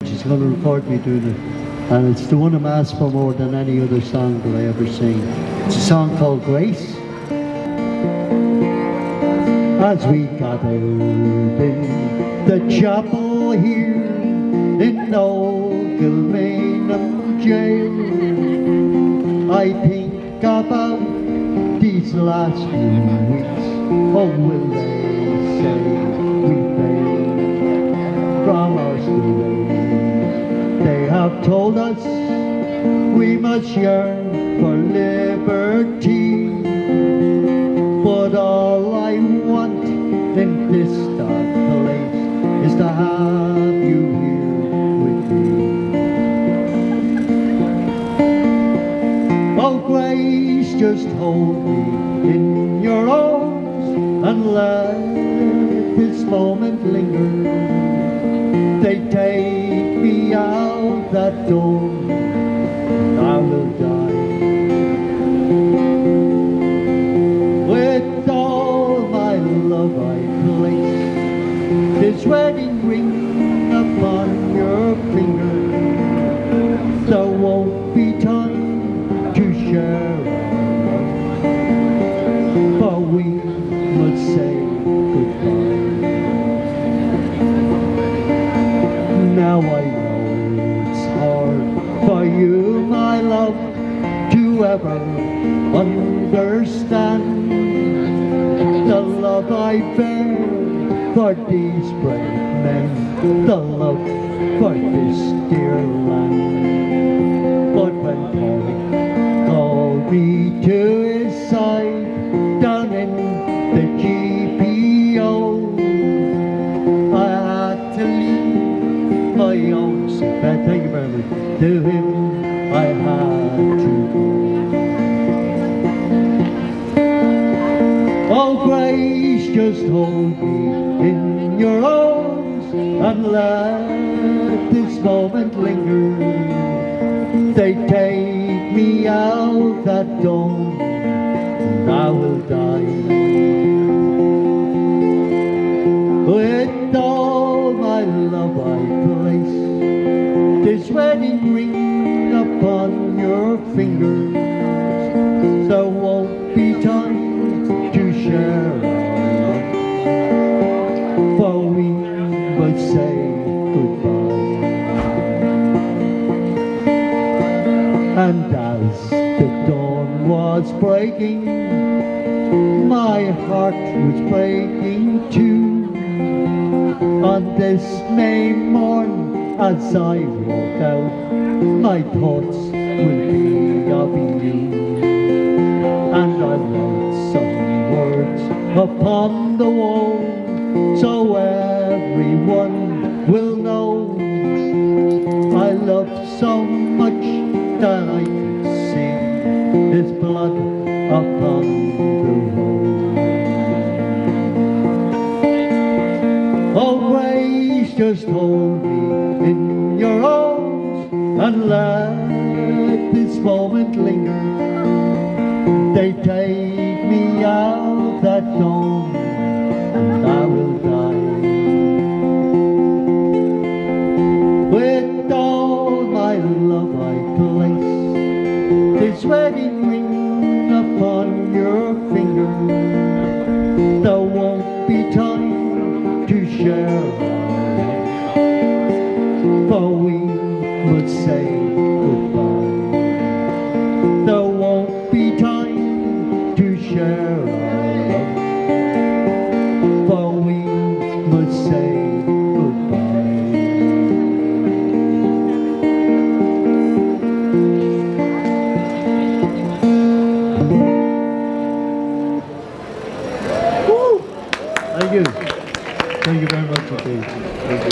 She's going to record me doing it, and it's the one I'm asked for more than any other song that I ever sing. It's a song called Grace. As we gathered in the chapel here in Old Kilmainham jail, I think about these last few weeks. Oh, will they say we failed from our students? They have told us we must yearn for liberty, but all I want in this dark place is to have you here with me. Oh, Grace, just hold me in your arms and let this moment linger. They take me out that door, and I will die. With all my love I place this wedding ring upon your finger. There won't be time to share our love, for we must say goodbye. Now I know it's hard for you, my love, to ever understand the love I bear for these brave men, the love for this dear land. But when Paul called me to his side down in the GPO, I had to leave my own sick bed. Thank you very much. To him I had to go. Oh, Grace, just hold me in your arms and let this moment linger. They take me out that dawn, and I will die. With all my love I place this wedding ring upon your fingers. There won't be time to share our love, for we must say goodbye. And as the dawn was breaking, my heart was breaking too. On this May morn, as I walk out, my thoughts will be of you. And I write some words upon the wall, so everyone will know I love so much that I can see his blood upon the road. Oh, Grace, just hold me in your arms and let this moment linger. They take me out that dawn, and I will die. With all my love I place this wedding ring upon your finger. There won't be time to share our love, for we must say goodbye. There won't be time to share our love, for we must say goodbye. Woo! Thank you. Thank you very much indeed. Thank you.